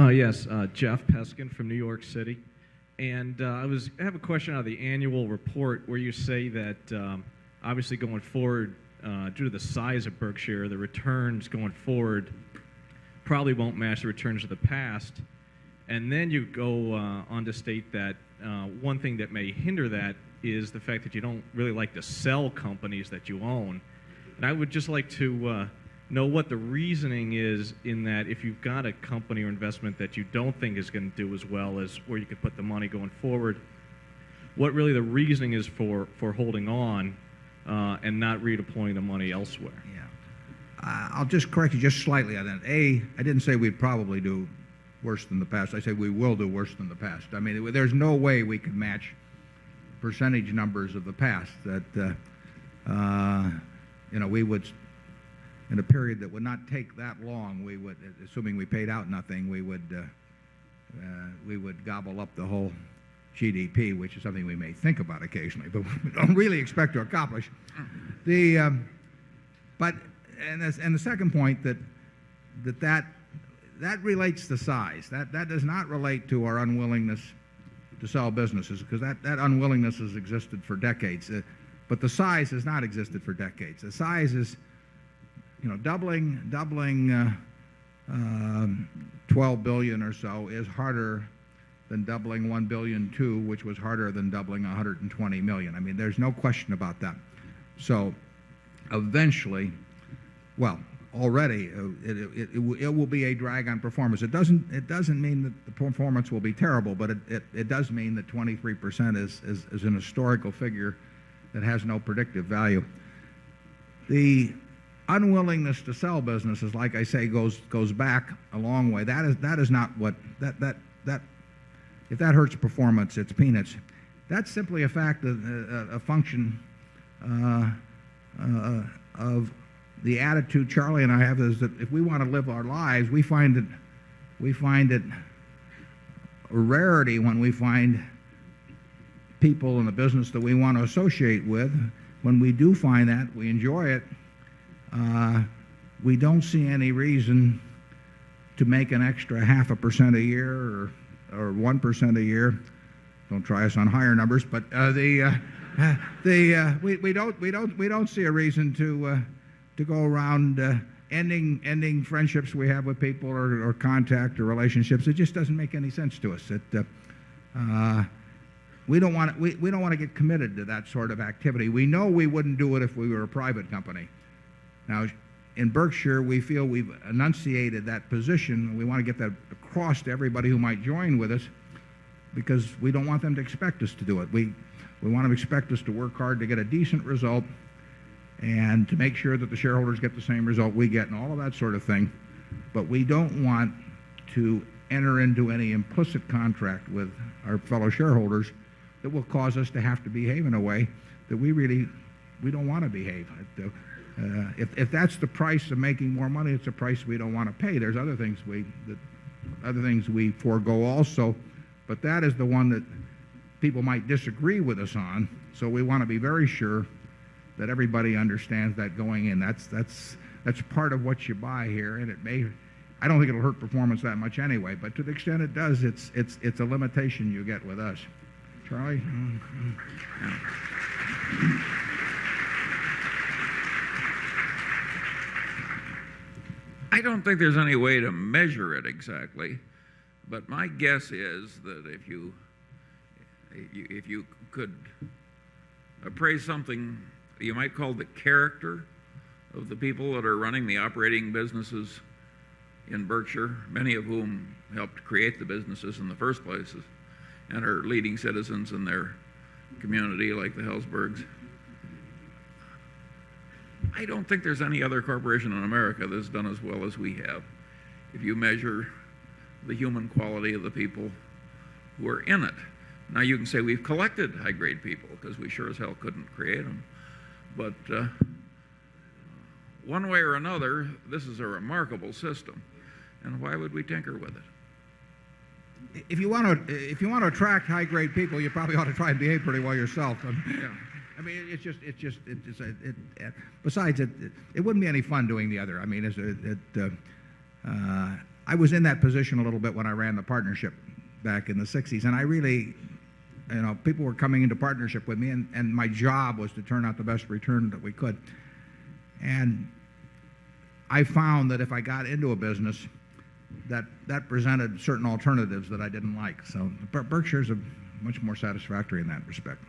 Yes, Jeff Peskin from New York City. And I have a question out of the annual report where you say that obviously going forward, due to the size of Berkshire, the returns going forward probably won't match the returns of the past. And then you go on to state that one thing that may hinder that is the fact that you don't really like to sell companies that you own. And I would just like to know what the reasoning is in that if you've got a company or investment that you don't think is going to do as well as where you could put the money going forward, what really the reasoning is for holding on and not redeploying the money elsewhere. Yeah. I'll just correct you just slightly on that. I didn't say we'd probably do worse than the past. I said we will do worse than the past. I mean, there's no way we could match percentage numbers of the past that, we would, in a period that would not take that long, we would, assuming we paid out nothing, we would gobble up the whole GDP, which is something we may think about occasionally, but we don't really expect to accomplish. And the second point that relates to size. That does not relate to our unwillingness to sell businesses, because that unwillingness has existed for decades. But the size has not existed for decades. The size is, doubling 12 billion or so is harder than doubling 1 billion two, which was harder than doubling 120 million. I mean, there's no question about that. So eventually, well, already it will be a drag on performance. It doesn't mean that the performance will be terrible, but it does mean that 23% is an historical figure that has no predictive value. The unwillingness to sell businesses, like I say, goes back a long way. That is not what if that hurts performance, it's peanuts. That's simply a function of the attitude Charlie and I have, is that if we want to live our lives, we find it a rarity when we find people in the business that we want to associate with. When we do find that, we enjoy it. We don't see any reason to make an extra 0.5% a year or 1% a year. Don't try us on higher numbers, but we don't see a reason to go around ending friendships we have with people or contact or relationships. It just doesn't make any sense to us. We don't want to get committed to that sort of activity. We know we wouldn't do it if we were a private company. Now, in Berkshire, we feel we've enunciated that position. We want to get that across to everybody who might join with us, because we don't want them to expect us to do it. We want them to expect us to work hard to get a decent result and to make sure that the shareholders get the same result we get and all of that sort of thing. But we don't want to enter into any implicit contract with our fellow shareholders that will cause us to have to behave in a way that we don't want to behave. If that's the price of making more money, it's a price we don't want to pay. There's other things we forego also, but that is the one that people might disagree with us on. So we want to be very sure that everybody understands that going in. That's part of what you buy here, and I don't think it'll hurt performance that much anyway, but to the extent it does, it's a limitation you get with us. Charlie? I don't think there's any way to measure it exactly, but my guess is that if you could appraise something you might call the character of the people that are running the operating businesses in Berkshire, many of whom helped create the businesses in the first places and are leading citizens in their community like the Helzbergs. I don't think there's any other corporation in America that's done as well as we have. If you measure the human quality of the people who are in it. Now you can say we've collected high-grade people because we sure as hell couldn't create them. But one way or another, this is a remarkable system. And why would we tinker with it? If you want to attract high-grade people, you probably ought to try and behave pretty well yourself. Yeah. I mean, besides, it wouldn't be any fun doing the other. I mean, I was in that position a little bit when I ran the partnership back in the 60s, and I really, people were coming into partnership with me, and my job was to turn out the best return that we could. And I found that if I got into a business, that presented certain alternatives that I didn't like. So Berkshire's much more satisfactory in that respect.